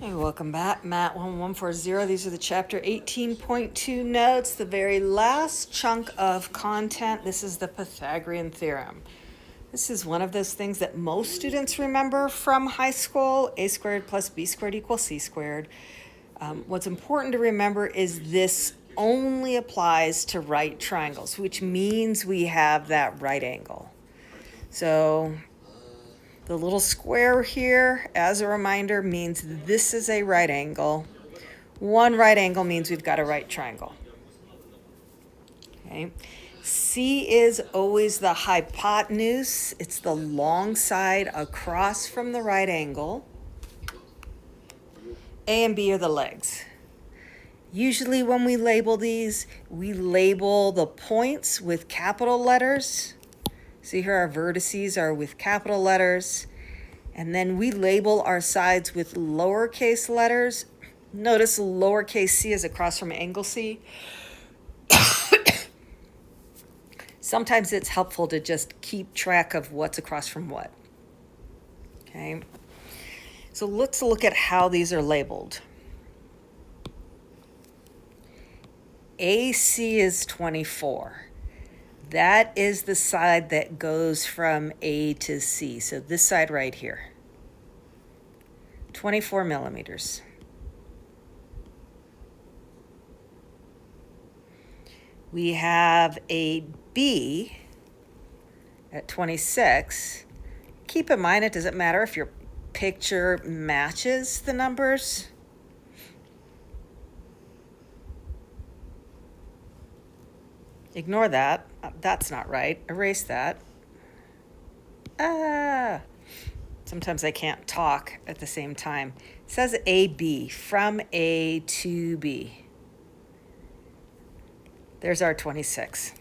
Hey, welcome back, Matt 1140. These are the chapter 18.2 notes, the very last chunk of content. This is the Pythagorean Theorem. This is one of those things that most students remember from high school. A squared plus b squared equals c squared. What's important to remember is this only applies to right triangles, which means we have that right angle. So the little square here, as a reminder, means this is a right angle. One right angle means we've got a right triangle. Okay. C is always the hypotenuse. It's the long side across from the right angle. A and B are the legs. Usually when we label these, we label the points with capital letters. See here, our vertices are with capital letters. And then we label our sides with lowercase letters. Notice lowercase c is across from angle C. Sometimes it's helpful to just keep track of what's across from what. Okay, so let's look at how these are labeled. AC is 24. That is the side that goes from A to C. So this side right here, 24 millimeters. We have a B at 26. Keep in mind, it doesn't matter if your picture matches the numbers. Ignore that. That's not right. Erase that. Sometimes I can't talk at the same time. It says AB, from A to B. There's our 26.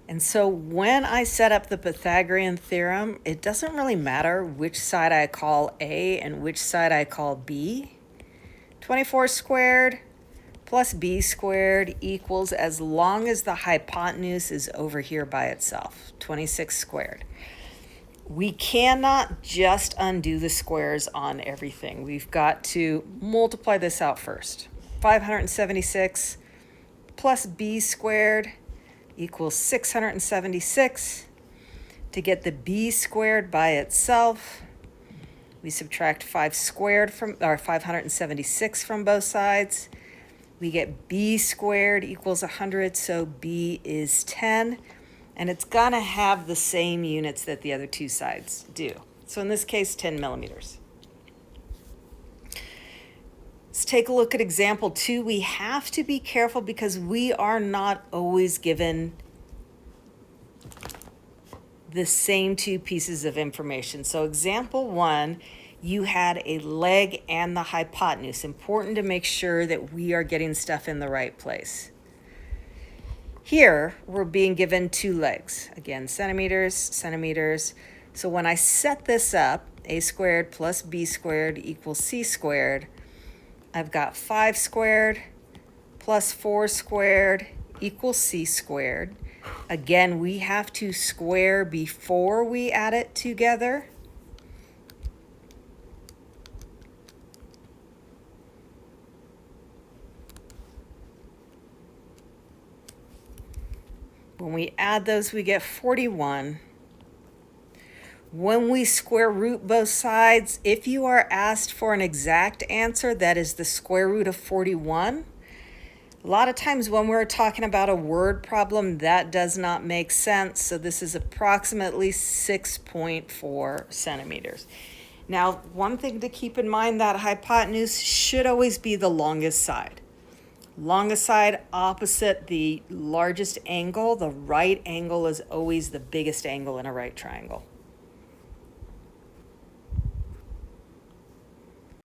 And so when I set up the Pythagorean theorem, it doesn't really matter which side I call A and which side I call B. 24 squared plus b squared equals, as long as the hypotenuse is over here by itself, 26 squared. We cannot just undo the squares on everything. We've got to multiply this out first. 576 plus b squared equals 676. To get the b squared by itself, we subtract 576 from both sides. We get b squared equals 100, so b is 10. And it's gonna have the same units that the other two sides do. So in this case, 10 millimeters. Let's take a look at example 2. We have to be careful because we are not always given the same two pieces of information. So example 1, you had a leg and the hypotenuse. Important to make sure that we are getting stuff in the right place. Here, we're being given two legs. Again, centimeters, centimeters. So when I set this up, a squared plus b squared equals c squared, I've got 5 squared plus 4 squared equals c squared. Again, we have to square before we add it together. When we add those, we get 41. When we square root both sides, if you are asked for an exact answer, that is the square root of 41. A lot of times when we're talking about a word problem, that does not make sense. So this is approximately 6.4 centimeters. Now, one thing to keep in mind, that hypotenuse should always be the longest side. Longest side opposite the largest angle. The right angle is always the biggest angle in a right triangle.